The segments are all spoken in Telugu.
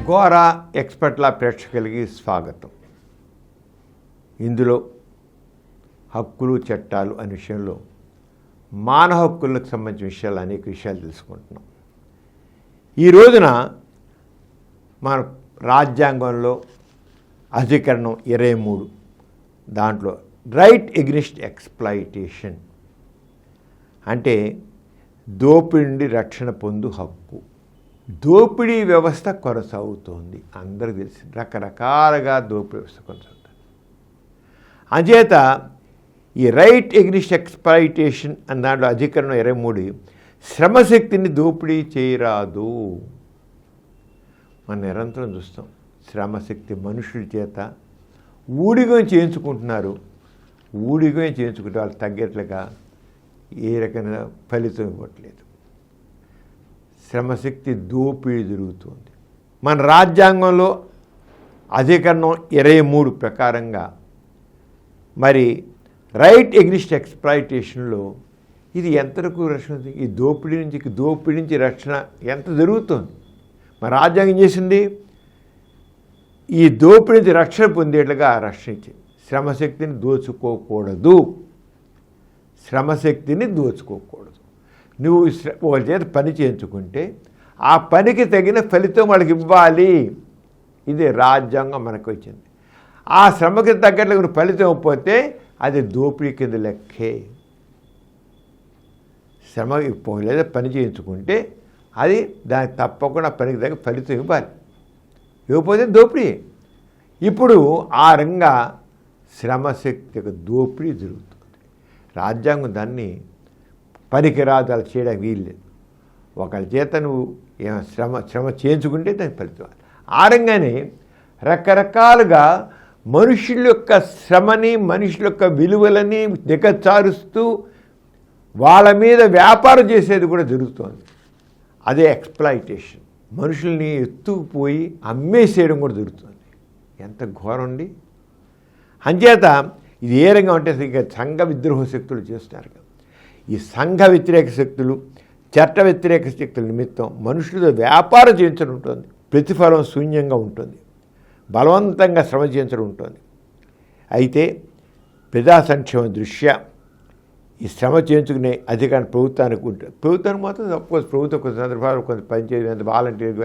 గోరా ఎక్స్పర్ట్ల ప్రేక్షకులకి స్వాగతం. ఇందులో హక్కులు చట్టాలు అనే విషయంలో మానవ హక్కులకు సంబంధించిన విషయాలు అనేక విషయాలు తెలుసుకుంటున్నాం. ఈ రోజున మన రాజ్యాంగంలో అధికరణం 23 దాంట్లో రైట్ ఎగ్నిస్ట్ ఎక్స్‌ప్లాయిటేషన్ అంటే దోపిడీ నుండి రక్షణ పొందు హక్కు. దోపిడీ వ్యవస్థ కొనసాగుతోంది, అందరికీ తెలిసి రకరకాలుగా దోపిడీ వ్యవస్థ కొనసాగుతుంది. అంచేత ఈ రైట్ ఎగ్నిస్ట్ ఎక్స్‌ప్లాయిటేషన్ అన్న దాంట్లో అధికరణం 23 శ్రమశక్తిని దోపిడీ చేయరాదు. మనం నిరంతరం చూస్తాం, శ్రమశక్తి మనుషుల చేత ఊడిగం చేయించుకుంటున్నారు. ఊడిగం చేయించుకుంటే వాళ్ళు తగ్గట్లుగా ఏ రకమైన ఫలితం ఇవ్వట్లేదు. శ్రమశక్తి దోపిడీ జరుగుతుంది. మన రాజ్యాంగంలో అధికరణం 23 ప్రకారంగా మరి రైట్ ఎగ్నిస్ట్ ఎక్స్‌ప్లాయిటేషన్లో ఇది ఎంతవరకు రక్షణ, ఈ దోపిడీ నుంచి రక్షణ ఎంత జరుగుతుంది? మన రాజ్యాంగం చేసింది ఈ దోపిడీ నుంచి రక్షణ పొందేట్లుగా రక్షణ ఇచ్చింది. శ్రమశక్తిని దోచుకోకూడదు. శ్రమశక్తిని దోచుకోకూడదు. నువ్వు వాళ్ళ చేత పని చేయించుకుంటే ఆ పనికి తగిన ఫలితం వాళ్ళకి ఇవ్వాలి. ఇది రాజ్యాంగం మనకు వచ్చింది. ఆ శ్రమకి తగ్గట్లుగా నువ్వు ఫలితం ఇవ్వకపోతే అది దోపిడీ కింద లెక్కే. శ్రమ లేదా పని చేయించుకుంటే అది దానికి తప్పకుండా పనికి తగ్గ ఫలితం ఇవ్వాలి. ఇవ్వకపోతే దోపిడీ. ఇప్పుడు ఆ రంగా శ్రమశక్తి యొక్క దోపిడీ జరుగుతుంది. రాజ్యాంగం దాన్ని పనికిరాదు అలా చేయడానికి వీల్లేదు. ఒకళ్ళ చేత నువ్వు శ్రమ చేయించుకుంటే దానికి ఫలితం. ఆ రంగానే రకరకాలుగా మనుషుల యొక్క శ్రమని, మనుషుల యొక్క విలువలని దిగచారుస్తూ వాళ్ళ మీద వ్యాపారం చేసేది కూడా జరుగుతోంది. అదే ఎక్స్‌ప్లాయిటేషన్. మనుషుల్ని ఎత్తుకుపోయి అమ్మేసేయడం కూడా జరుగుతుంది. ఎంత ఘోరం అండి. అంచేత ఇది ఏ రంగం అంటే ఇక సంఘ విద్రోహ శక్తులు చేస్తున్నారు కదా. ఈ సంఘ వ్యతిరేక శక్తులు, చట్ట వ్యతిరేక శక్తుల నిమిత్తం మనుషులతో వ్యాపారం చేయించడం ఉంటుంది. ప్రతిఫలం శూన్యంగా ఉంటుంది. బలవంతంగా శ్రమ చేయించడం ఉంటుంది. అయితే ప్రజా సంక్షేమం దృష్ట్యా ఈ శ్రమ చేయించుకునే అధికారం ప్రభుత్వానికి ఉంటుంది. ప్రభుత్వానికి మాత్రం సపోజ్ ప్రభుత్వం కొన్ని సందర్భాలు కొంత పనిచేయడం వాలంటీర్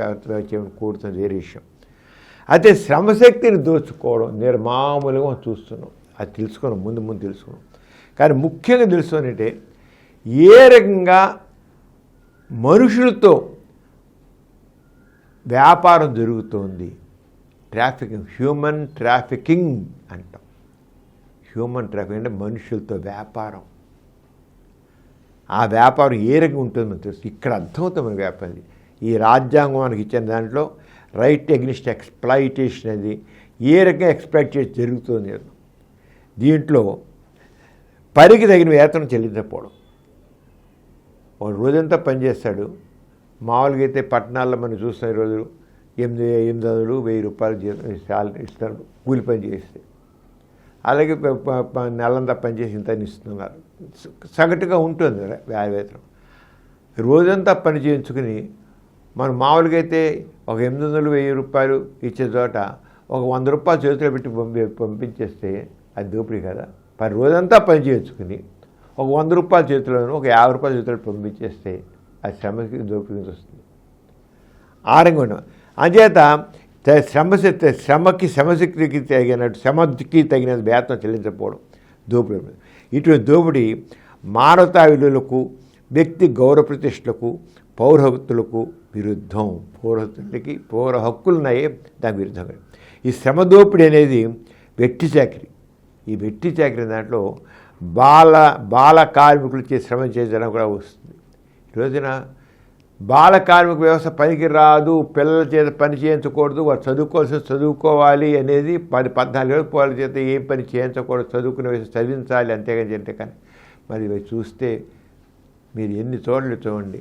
చేయడం కోరుతుంది, వేరే విషయం. అయితే శ్రమశక్తిని దోచుకోవడం నిర్మామూలుగా చూస్తున్నాం. అది తెలుసుకున్నాం, ముందు తెలుసుకున్నాం. కానీ ముఖ్యంగా తెలుసుకునంటే ఏ రకంగా మనుషులతో వ్యాపారం జరుగుతోంది. ట్రాఫికింగ్, హ్యూమన్ ట్రాఫికింగ్ అంటాం. హ్యూమన్ ట్రాఫికింగ్ అంటే మనుషులతో వ్యాపారం. ఆ వ్యాపారం ఏ రకంగా ఉంటుందో మనకు తెలుసు. ఇక్కడ అర్థమవుతుంది మన వ్యాపారం. ఈ రాజ్యాంగం మనకి ఇచ్చిన దాంట్లో రైట్ ఎగ్నిస్ట్ ఎక్స్‌ప్లాయిటేషన్ అనేది ఏ రకంగా ఎక్స్‌ప్లాయిట్ జరుగుతుంది. దీంట్లో పనికి తగిన వేతనం చెల్లించకపోవడం. ఒక రోజంతా పనిచేస్తాడు. మామూలుగా అయితే పట్టణాల్లో మనం చూస్తున్న రోజులు 800 1000 రూపాయలు శాలరీ ఇస్తారు కూలి పని చేస్తే. అలాగే నెలంతా పనిచేసి ఇంత ఇస్తున్నారు. సగటుగా ఉంటుంది వేతనం. రోజంతా పని చేయించుకుని మనం మామూలుగా అయితే ఒక 800 1000 రూపాయలు ఇచ్చే చోట ఒక 100 రూపాయలు చేతిలో పెట్టి పంపించేస్తే అది దోపిడీ కదా. రోజంతా పని చేయించుకుని ఒక 100 రూపాయల చేతిలోనూ ఒక 50 రూపాయల చేతిలో పంపించేస్తే అది శ్రమకి దోపిడీ వస్తుంది. ఆ రంగం అంచేత శ్రమశక్తికి తగినట్టు శ్రమకి తగిన వేతనం చెల్లించకపోవడం దోపిడీ. ఇటువంటి దోపిడీ మానవతా విలువలకు, వ్యక్తి గౌరవ ప్రతిష్టలకు, పౌర హక్కులకు విరుద్ధం. పౌర హక్కులు ఉన్నాయే దానికి విరుద్ధంగా. ఈ శ్రమ దోపిడీ అనేది వెట్టి చాకిరి. ఈ వెట్టి చాకిరి దాంట్లో బాల కార్మికులకి శ్రమ చేయడం కూడా వస్తుంది. ఈరోజున బాల కార్మిక వ్యవస్థ పనికి రాదు, పిల్లల చేత పని చేయించకూడదు, వారు చదువుకోవాలి అనేది 10-14 ఏళ్ళ వాళ్ళ చేత ఏం పని చేయించకూడదు, చదువుకునే వయసు చదివించాలి అంతేగాని చెంటే. కానీ మరి ఇవి చూస్తే మీరు ఎన్ని చోట్ల చూడండి,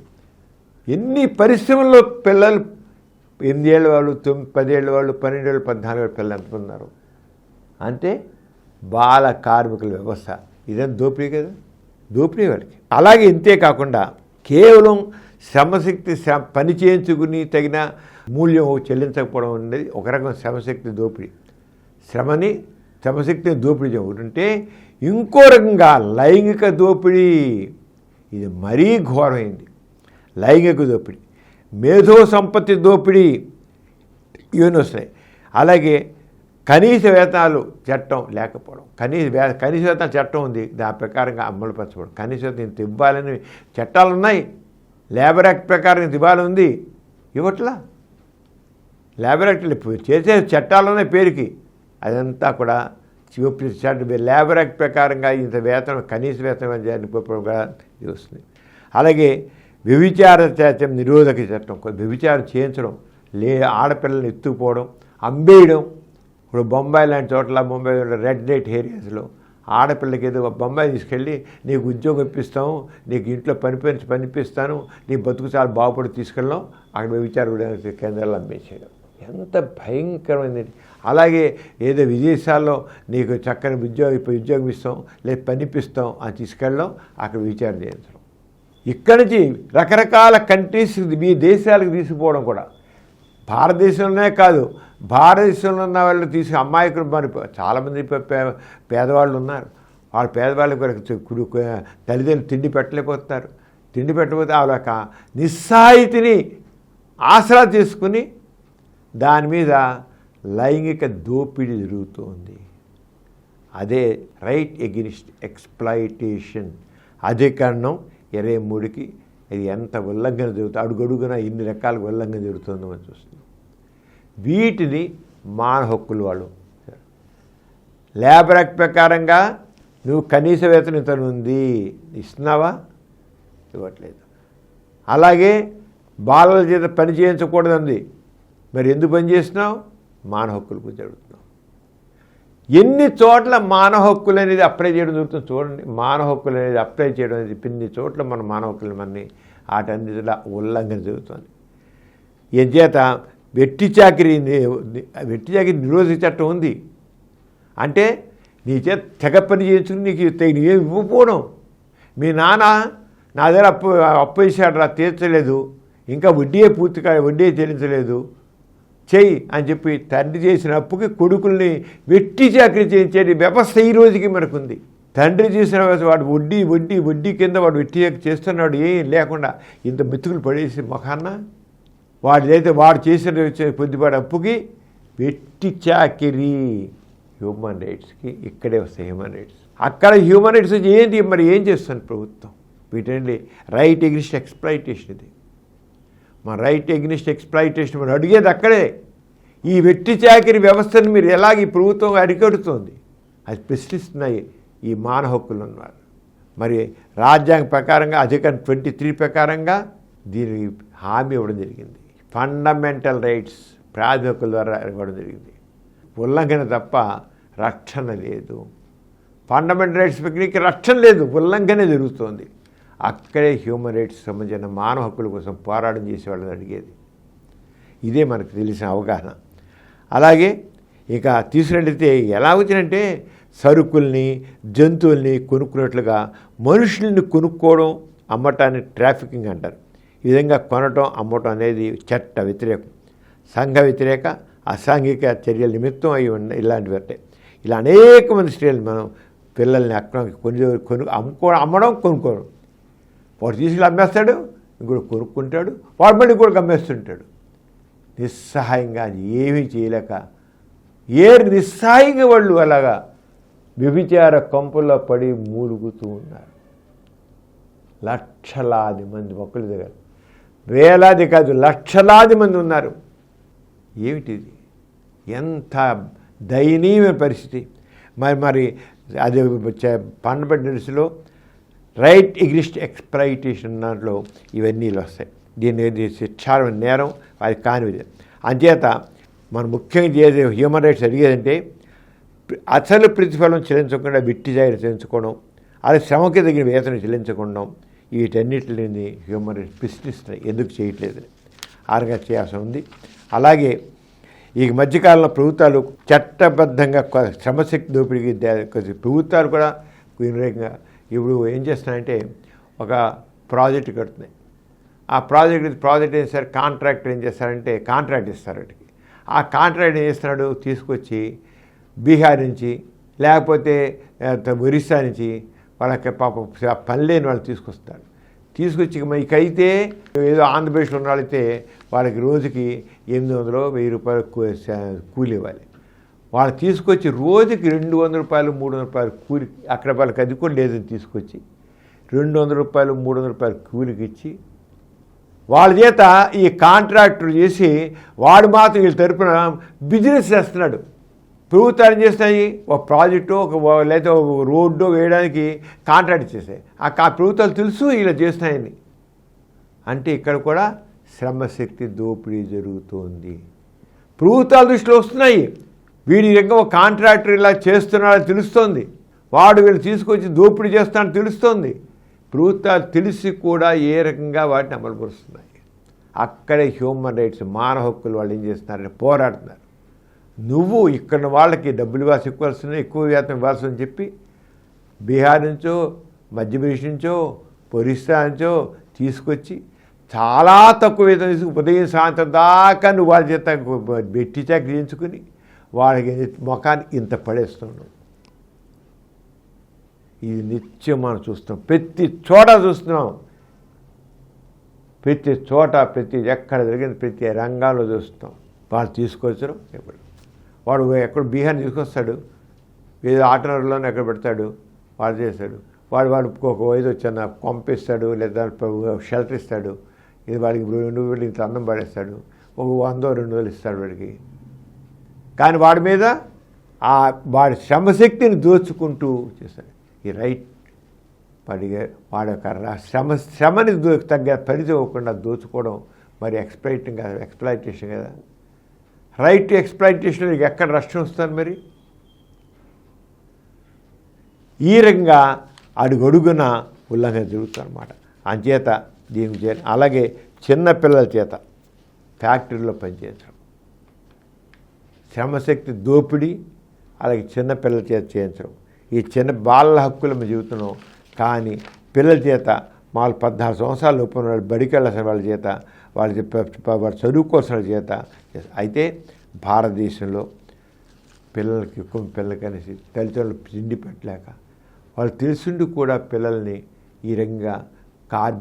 ఎన్ని పరిశ్రమల్లో పిల్లలు 8 ఏళ్ళ వాళ్ళు, 10 ఏళ్ళ వాళ్ళు, 12 ఏళ్ళు, 14 ఏళ్ళ పిల్లలు ఎంతమంది ఉన్నారు. అంటే బాల కార్మికుల వ్యవస్థ ఇదే దోపిడీ కదా, దోపిడీ వాళ్ళకి. అలాగే ఇంతే కాకుండా కేవలం శ్రమశక్తి పని చేయించుకుని తగిన మూల్యం చెల్లించకపోవడం అనేది ఒక రకం శ్రమశక్తి దోపిడీ. శ్రమశక్తిని దోపిడీ ఒకటి. ఇంకో రకంగా లైంగిక దోపిడీ, ఇది మరీ ఘోరమైంది. లైంగిక దోపిడీ, మేధో సంపత్తి దోపిడీ ఇవన్నీ వస్తాయి. అలాగే కనీస వేతనాలు చట్టం లేకపోవడం, కనీస వేతనాల చట్టం ఉంది, దాని ప్రకారంగా అమలు పరచబడం. కనీస వేతనం ఇంత ఇవ్వాలని చట్టాలు ఉన్నాయి, లేబర్ యాక్ట్ ప్రకారం ఇంత ఇవ్వాలని ఉంది, ఇవ్వట్లా. లేబర్ యాక్ట్ చేసే చట్టాలు ఉన్నాయి పేరుకి, అదంతా కూడా లేబర్ యాక్ట్ ప్రకారంగా ఇంత వేతనం కనీస వేతనం ఇది వస్తుంది. అలాగే వ్యభిచార చట్టం నిరోధక చట్టం, వ్యభిచారం చేయించడం, ఆడపిల్లల్ని ఎత్తుకుపోవడం, అమ్మేయడం. ఇప్పుడు బొంబాయి లాంటి చోట్ల, ముంబై రెడ్ లైట్ ఏరియాస్లో ఆడపిల్లకి ఏదో బొంబాయి తీసుకెళ్ళి నీకు ఉద్యోగం ఇప్పిస్తాము, నీకు ఇంట్లో పనిపిస్తాను, నీ బతుకు చాలా బాగుపడి తీసుకెళ్ళాం, అక్కడ వ్యభిచార కేంద్రాలు అమ్మేసేయడం. ఎంత భయంకరమైనది. అలాగే ఏదో విదేశాల్లో నీకు చక్కని ఉద్యోగం ఇస్తాం, లేదా పనిపిస్తాం అని తీసుకెళ్ళడం, అక్కడ విచారణ చేయించడం. ఇక్కడి నుంచి రకరకాల కంట్రీస్, మీ దేశాలకు తీసుకుపోవడం కూడా. భారతదేశంలోనే కాదు, భారతదేశంలో ఉన్న వాళ్ళు అమ్మాయికులు మరి చాలామంది పేదవాళ్ళు ఉన్నారు. వాళ్ళ పేదవాళ్ళకి తల్లిదండ్రులు తిండి పెట్టలేకపోతున్నారు. తిండి పెట్టకపోతే వాళ్ళ నిస్సాయితిని ఆసరా చేసుకుని దాని మీద లైంగిక దోపిడీ జరుగుతోంది. అదే రైట్ ఎగెనిస్ట్ ఎక్స్‌ప్లాయిటేషన్ అధికరణం 23కి ఇది ఎంత ఉల్లంఘన జరుగుతుంది, అడుగడుగున ఇన్ని రకాల ఉల్లంఘన జరుగుతుందో మనం చూస్తున్నాం. వీటిని మానవ హక్కులు వాళ్ళు లేబర్ యాక్ట్ ప్రకారంగా నువ్వు కనీస వేతనం ఇంత ఉంది, ఇస్తున్నావా? ఇవ్వట్లేదు. అలాగే బాలల చేత పని చేయించకూడదండి, మరి ఎందుకు పని చేస్తున్నావు? మానవ హక్కుల గురించి అడుగుతున్నావు. ఎన్ని చోట్ల మానవ హక్కులు అనేది అప్లై చేయడం జరుగుతుంది చూడండి. మానవ హక్కులు అనేది అప్లై చేయడం అనేది ఇన్ని చోట్ల మన మానవ హక్కులు మనని వాటన్నిటిలో ఉల్లంఘన జరుగుతుంది. ఎంచేత వెట్టి చాకిరీ నిరోధక చట్టం ఉంది. అంటే నీ చేత తెగ పని చేయించుకుని నీకు ఏమి ఇవ్వకపోవడం. మీ నాన్న నా దగ్గర అప్పు వేసాడు రా, తీర్చలేదు, ఇంకా వడ్డీ చెల్లించలేదు, చెయ్యి అని చెప్పి తండ్రి చేసిన అప్పుకి కొడుకుల్ని వెట్టి చాకరీ చేయించే వ్యవస్థ ఈ రోజుకి మనకుంది. తండ్రి చేసిన వాడు వడ్డీ కింద వాడు వెట్టి చేస్తున్నాడు, ఏం లేకుండా ఇంత మెతుకులు పడేసి మొఖాన్న వాడు చేసిన కొద్దిపాటి అప్పుకి వెట్టి చాకిరీ. హ్యూమన్ రైట్స్కి ఇక్కడే వస్తాయి హ్యూమన్ రైట్స్. అక్కడ హ్యూమన్ రైట్స్ ఏంటి మరి ఏం చేస్తుంది ప్రభుత్వం? వీటండి రైట్ ఎగ్నిస్ట్ ఎక్స్‌ప్లాయిటేషన్. ఇది మన రైట్ ఎగ్నిస్ట్ ఎక్స్‌ప్లాయిటేషన్ మనం అడిగేది అక్కడే. ఈ వెట్టి చాకిరీ వ్యవస్థను మీరు ఎలాగ ఈ ప్రభుత్వం అరికడుతోంది, అది ప్రశ్నిస్తున్నాయి ఈ మానవ హక్కులు ఉన్నారు. మరి రాజ్యాంగ ప్రకారంగా అధికరణ 23 ప్రకారంగా దీనికి హామీ ఇవ్వడం జరిగింది. ఫండమెంటల్ రైట్స్ ప్రాథమిక హక్కుల ద్వారా ఇవ్వడం జరిగింది. ఉల్లంఘన తప్ప రక్షణ లేదు. ఫండమెంటల్ రైట్స్ ప్రక్రియకి రక్షణ లేదు, ఉల్లంఘనే జరుగుతోంది. అక్కడే హ్యూమన్ రైట్స్ సంబంధించిన మానవ హక్కుల కోసం పోరాటం చేసే వాళ్ళని అడిగేది. ఇదే మనకు తెలిసిన అవగాహన. అలాగే ఇక తీసుకున్నట్లయితే ఎలా వచ్చినంటే సరుకుల్ని జంతువుల్ని కొనుక్కున్నట్లుగా మనుషుల్ని కొనుక్కోవడం, అమ్మటాన్ని ట్రాఫికింగ్ అంటారు. ఈ విధంగా కొనటం అమ్మటం అనేది చట్ట వ్యతిరేకం, సంఘ వ్యతిరేక, అసాంఘిక చర్యల నిమిత్తం అయి ఉన్నాయి. ఇలాంటివి అంటే ఇలా అనేక మంది స్త్రీలు మనం పిల్లల్ని అక్రమంగా అమ్మడం కొనుక్కోవడం. వాడు తీసుకెళ్ళి అమ్మేస్తాడు, ఇంకోటి కొనుక్కుంటాడు, వాడు మళ్ళీ కూడా అమ్మేస్తుంటాడు. నిస్సహాయంగా ఏమీ చేయలేక నిస్సహాయంగా వాళ్ళు అలాగా వ్యభిచార కొంపల్లో పడి మూలుగుతూ ఉన్నారు. లక్షలాది మంది మొక్కల దగ్గర, వేలాది కాదు లక్షలాది మంది ఉన్నారు. ఏమిటిది? ఎంత దయనీయమైన పరిస్థితి. మరి అది ఫండమెంటల్స్లో రైట్ ఎగ్నిస్ట్ ఎక్స్‌ప్లాయిటేషన్ దాంట్లో ఇవన్నీ వస్తాయి. దీన్ని శిక్షార్హమైన నేరం, అది కానిది. అంచేత మనం ముఖ్యంగా చేసే హ్యూమన్ రైట్స్ అడిగేదంటే అసలు ప్రతిఫలం చెల్లించకుండా వెట్టి చాకిరీ చెల్లించుకోవడం, అది శ్రమకి తగిన వేతనం చెల్లించకుండా, వీటన్నిటిని హ్యూమన్ రైట్స్ ప్రశ్నిస్తున్నాయి ఎందుకు చేయట్లేదని. ఆరుగా చేయాల్సి ఉంది. అలాగే ఈ మధ్యకాలంలో ప్రభుత్వాలు చట్టబద్ధంగా శ్రమశక్తి దోపిడీకి ప్రభుత్వాలు కూడా ఇప్పుడు ఏం చేస్తున్నాయంటే ఒక ప్రాజెక్టు కడుతున్నాయి. ఆ ప్రాజెక్ట్ ఏం సార్ కాంట్రాక్టర్ ఏం చేస్తారంటే కాంట్రాక్ట్ ఇస్తారు వాటికి. ఆ కాంట్రాక్ట్ ఏం చేస్తున్నాడు, తీసుకొచ్చి బీహార్ నుంచి లేకపోతే ఒరిస్సా నుంచి వాళ్ళకి పాపం పని లేని వాళ్ళు తీసుకొస్తారు. తీసుకొచ్చి ఇకైతే ఏదో ఆంధ్రప్రదేశ్లో ఉన్న వాళ్ళైతే వాళ్ళకి రోజుకి 800 1000 రూపాయలు కూలి ఇవ్వాలి. వాళ్ళు తీసుకొచ్చి రోజుకి 200 రూపాయలు 300 రూపాయలు కూలి, అక్కడ వాళ్ళకి అది కూడా లేదని తీసుకొచ్చి 200 రూపాయలు 300 రూపాయలు కూలికి ఇచ్చి వాళ్ళ చేత ఈ కాంట్రాక్టర్ చేసి వాడు మాత్రం వీళ్ళ తరపున బిజినెస్ చేస్తున్నాడు. ప్రభుత్వాలు ఏం చేస్తాయి, ఒక ప్రాజెక్టు లేదా ఒక రోడ్డు వేయడానికి కాంట్రాక్ట్ చేస్తాయి. ఆ ప్రభుత్వాలు తెలుసు ఇలా చేస్తున్నాయని. అంటే ఇక్కడ కూడా శ్రమశక్తి దోపిడీ జరుగుతోంది. ప్రభుత్వాల దృష్టిలో వస్తున్నాయి, వీడి దగ్గర ఒక కాంట్రాక్టర్ ఇలా చేస్తున్నాడని తెలుస్తోంది, వాడు వీళ్ళు తీసుకొచ్చి దోపిడీ చేస్తాడని తెలుస్తోంది. ప్రభుత్వాలు తెలిసి కూడా ఏ రకంగా వాటిని అమలుపరుస్తున్నాయి. అక్కడే హ్యూమన్ రైట్స్ మానవ హక్కులు వాళ్ళు ఏం చేస్తున్నారని పోరాడుతున్నారు. నువ్వు ఇక్కడ వాళ్ళకి డబ్బులు ఇవ్వాల్సి ఎక్కువ వేతనం ఇవ్వాల్సి అని చెప్పి బీహార్ నుంచో మధ్యప్రదేశ్ నుంచో ఒరిస్సా నుంచో తీసుకొచ్చి చాలా తక్కువ వేతనం తీసుకుని ఉదయం సాయంత్రం దాకా నువ్వు వాళ్ళ చేత బెట్టి చాకరీ చేయించుకుని వాళ్ళకి ముఖాన్ని ఇంత పడేస్తున్నావు. ఇది నిత్యం మనం చూస్తున్నాం, ప్రతి చోట చూస్తున్నాం, ప్రతి చోట ఎక్కడ జరిగింది ప్రతి రంగాల్లో చూస్తున్నాం. వాళ్ళు తీసుకొచ్చారు, ఎప్పుడు వాడు ఎక్కడ బీహార్ తీసుకొస్తాడు, ఏదో ఆటనర్లోనే ఎక్కడ పెడతాడు, వాడు చేస్తాడు. వాడు ఒక ఏదో చిన్న పంపిస్తాడు లేదా షెల్టర్ ఇస్తాడు, ఇది వాడికి 2,000 ఇంత అన్నం పడేస్తాడు, ఒక 100-200 ఇస్తాడు వాడికి. కానీ వాడి మీద వాడి శ్రమశక్తిని దోచుకుంటూ చేస్తాడు. ఈ రైట్ వాడి శ్రమని తగ్గ పరిధి ఇవ్వకుండా దోచుకోవడం మరి ఎక్స్ప్లాయిటేషన్ కదా. రైట్ టు ఎక్స్ప్లాయిటేషన్ ఎక్కడ రక్షణ వస్తుంది మరి? ఈ రకంగా అడుగడుగున ఉల్లంఘన జరుగుతుందన్నమాట. అంచేత దీనికి చేయాలి. అలాగే చిన్నపిల్లల చేత ఫ్యాక్టరీలో పనిచేయించడం, శ్రమశక్తి దోపిడీ, అలాగే చిన్నపిల్లల చేత చేయించడం. ఈ చిన్న బాలల హక్కులు మేము చెబుతున్నాం, కానీ పిల్లల చేత మాకు 14 సంవత్సరాల లోపు వాళ్ళు బడికి వెళ్ళాల్సిన వాళ్ళ చేత వాళ్ళు చదువుకోవాల్సిన వాళ్ళ చేత. అయితే భారతదేశంలో పిల్లలకి అనేసి తల్లిదండ్రులు తిండి పెట్టలేక వాళ్ళు తెలుసుండి కూడా పిల్లల్ని ఈ రకంగా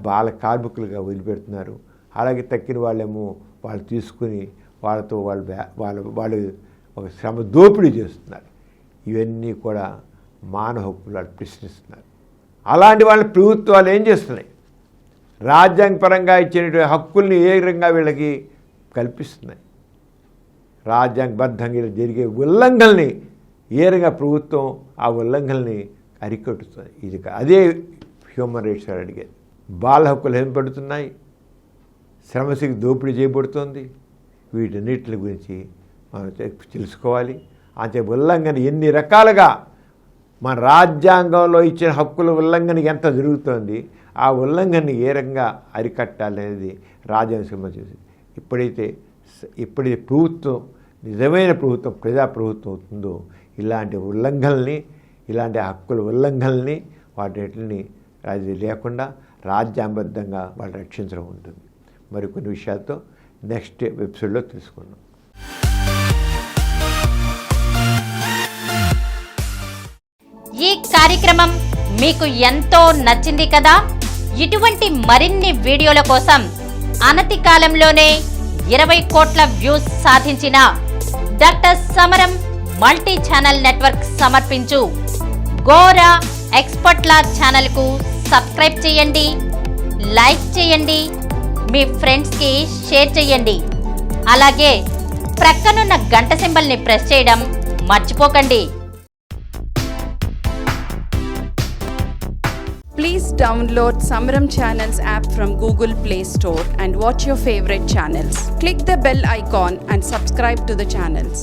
బాల కార్మికులుగా వదిలిపెడుతున్నారు. అలాగే తక్కిన వాళ్ళేమో వాళ్ళు తీసుకుని వాళ్ళతో వాళ్ళు ఒక శ్రమ దోపిడీ చేస్తున్నారు. ఇవన్నీ కూడా మానవ హక్కులు వాళ్ళు ప్రశ్నిస్తున్నారు. అలాంటి వాళ్ళ ప్రభుత్వాలు ఏం చేస్తున్నాయి? రాజ్యాంగపరంగా ఇచ్చిన హక్కుల్ని ఏ రకంగా వీళ్ళకి కల్పిస్తున్నాయి? రాజ్యాంగబద్ధంగా జరిగే ఉల్లంఘనల్ని ఏ రకంగా ప్రభుత్వం ఆ ఉల్లంఘనల్ని అరికట్టుతుంది? ఇది అదే హ్యూమన్ రైట్స్ అడిగేది. బాల హక్కులు ఏం పడుతున్నాయి, శ్రమశక్తి దోపిడీ చేయబడుతుంది. వీటన్నిటి గురించి మనం తెలుసుకోవాలి. అంతే ఉల్లంఘన ఎన్ని రకాలుగా మన రాజ్యాంగంలో ఇచ్చిన హక్కుల ఉల్లంఘన ఎంత జరుగుతోంది, ఆ ఉల్లంఘనని ఏ రకంగా అరికట్టాలనేది రాజ్యాంగ సంబంధించి ఎప్పుడైతే ప్రభుత్వం నిజమైన ప్రభుత్వం ప్రజాప్రభుత్వం అవుతుందో ఇలాంటి ఉల్లంఘనల్ని, ఇలాంటి హక్కుల ఉల్లంఘనల్ని వాటిని లేకుండా రాజ్యాంగబద్ధంగా వాళ్ళు రక్షించడం ఉంటుంది. మరికొన్ని విషయాలతో నెక్స్ట్ ఎపిసోడ్లో తెలుసుకుందాం. ఈ కార్యక్రమం మీకు ఎంతో నచ్చింది కదా. ఇటువంటి మరిన్ని వీడియోల కోసం అనతి కాలంలోనే 20 కోట్ల వ్యూస్ సాధించిన డాక్టర్ సమరం మల్టీ ఛానల్ నెట్వర్క్ సమర్పించు గోరా ఎక్స్పర్ట్ల ఛానల్కు సబ్స్క్రైబ్ చేయండి, లైక్ చేయండి, మీ ఫ్రెండ్స్కి షేర్ చేయండి. అలాగే ప్రక్కనున్న గంట సింబల్ని ప్రెస్ చేయడం మర్చిపోకండి. Please download Samaram Channels app from Google Play Store and watch your favorite channels. Click the bell icon and subscribe to the channels.